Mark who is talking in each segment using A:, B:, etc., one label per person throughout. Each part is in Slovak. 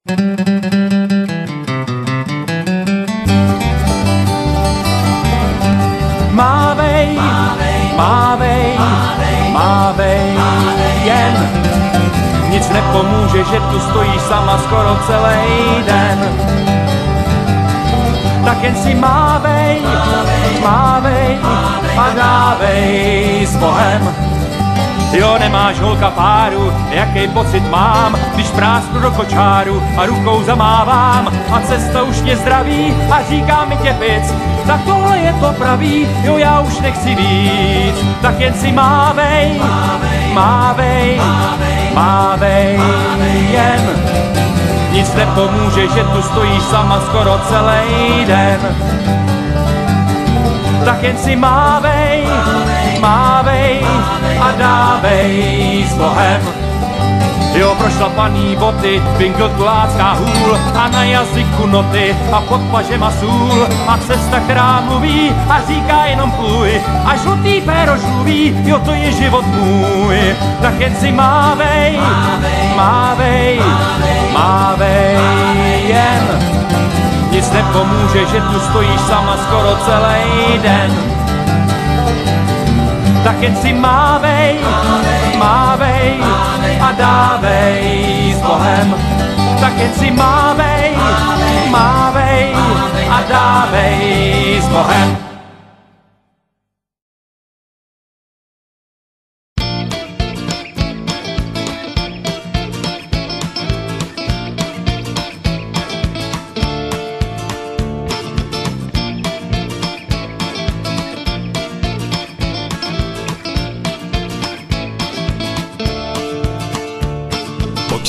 A: Mávej, mávej, mávej jen. Nic nepomůže, že tu stojíš sama skoro celý den. Tak jen si mávej, mávej a dávej s Bohem. Jo, nemáš holka páru, jaký pocit mám, když prásnu do kočáru a rukou zamávám a cesta už mě zdraví a říká mi těpic, tak tohle je to pravý, jo, já už nechci víc. Tak jen si mávej, mávej, mávej jen. Nic nepomůže, že tu stojíš sama skoro celý den. Tak jen si mávej, mávej a dávej s Bohem. Jo, prošlapaný boty, vinkl tulácká hůl a na jazyku noty a pod pažema sůl a cesta, která mluví a říká jenom pluj a žlutý péro žluví, jo, to je život můj. Tak jen si mávej, mávej, mávej jen. Nic nepomůže, že tu stojíš sama skoro celý den. Tak jen si mávej, mávej a dávej s Bohem. Tak jen si mávej, mávej a dávej s Bohem.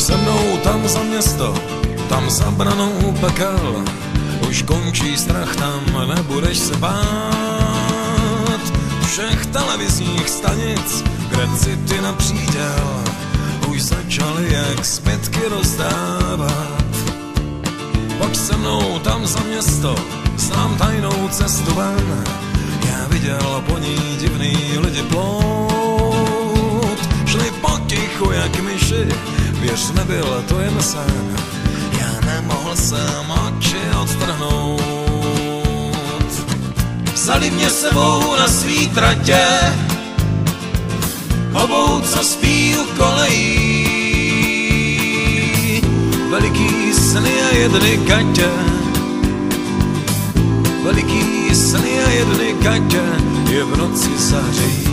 B: Se mnou tam za město, tam za branou pekel, už končí strach, tam nebudeš se bát. Všech televizních stanic, kde city na příděl, už začaly jak zbytky rozdávat. Pojď se mnou tam za město, znám tajnou cestu ven, já viděl po ní divný lidi plout. Šli potichu jak myši, věř, nebyl to jen sen, já nemohl jsem oči odtrhnout. Vzali mě sebou na svý tratě, obou, co spí u kolejí. Veliký sny a jedny gatě, veliký sny a jedny gatě je v noci zahřejí.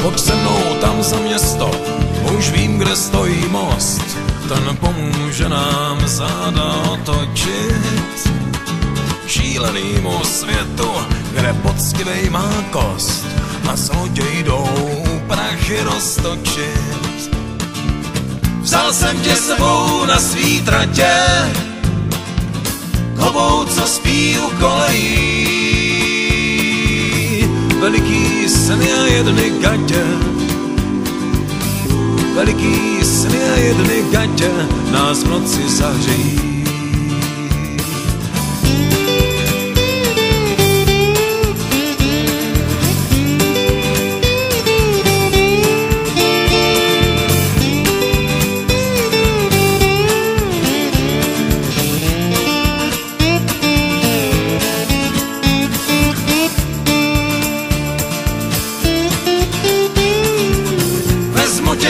B: Pojď se mnou tam za město, už vím, kde stojí most, ten pomůže nám záda otočit. Šílenýmu světu, kde poctivej má kost, a zloděj jdou prachy roztočit. Vzal jsem tě sebou na svý tratě, k obou, co spí u kolejí. Veliký sny a jedny gatě, veliký sny a jedny gatě nás v noci zahřejí.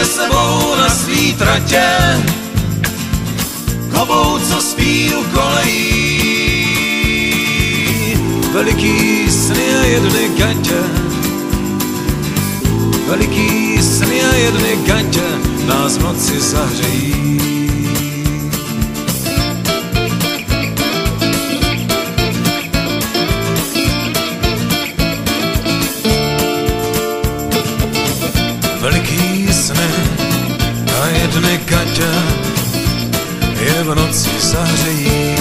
B: Sebou na svý tratě, k obou, co spí u kolejí. Veliký sny a jedny gatě, veliký sny a jedny gatě nás v noci zahřejí. Veliký sny a jedny gatě je v noci zahřejí.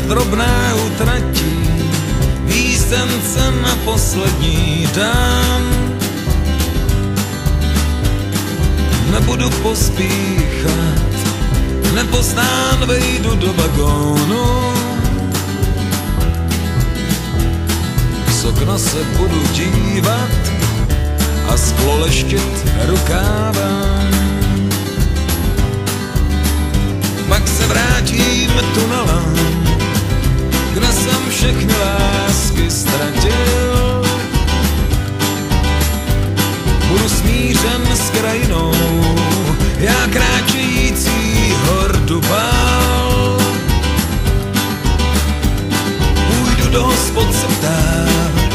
B: drobné utratí, výstence na poslední den. Nebudu pospíchat, nepostán, vejdu do vagónu. Z okna se budu dívat a sklo leštit rukávem. Pak se vrátím tunelem, kde jsem všechny lásky ztratil. Budu smířen s krajinou, já kráčející hordu bál. Půjdu do hospod se ptát,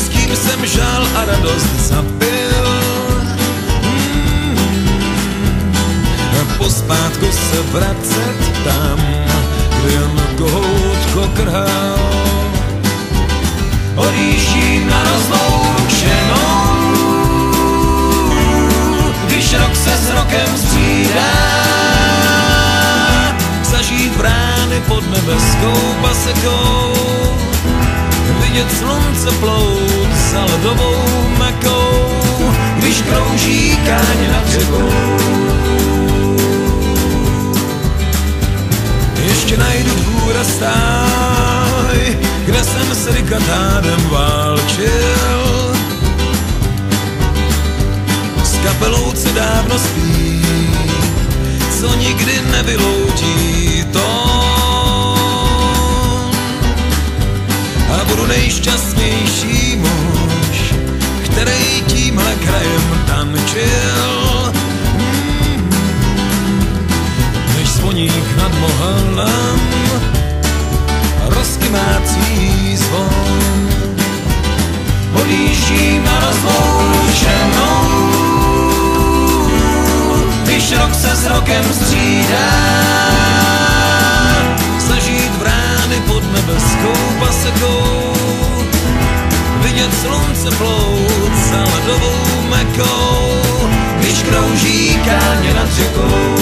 B: s kým jsem žal a radost zapil. Pospátku se vracet tam, kde jen kohoutko krhal. Odjíždím na rozloučenou, když rok se s rokem střídá. Zažít brány pod nebeskou pasekou, vidět slunce plout za ledovou mekou, když krouží káň nad řekou. Ještě najdu dvůr a stáj, kde jsem s rikatádem válčil. S kapelou, co dávno spí, co nikdy nevyloudí tón. A budu nejšťastnější muž, který tímhle krajem tančil. Zvoník nad mohelem rozkymácí zvon. Odjíždím na rozloučenou, když rok se s rokem střídá. Zažít brány pod nebeskou pasekou, vidět slunce plout za ledovou mekou, když krouží káně nad řekou.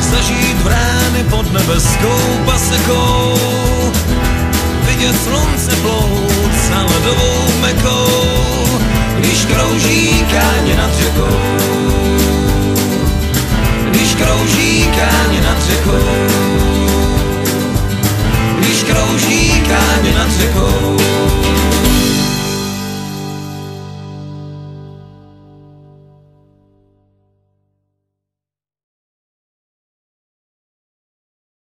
B: Zažít brány pod nebeskou pasekou, vidět slunce plout za ledovou mekou, když krouží káně nad řekou.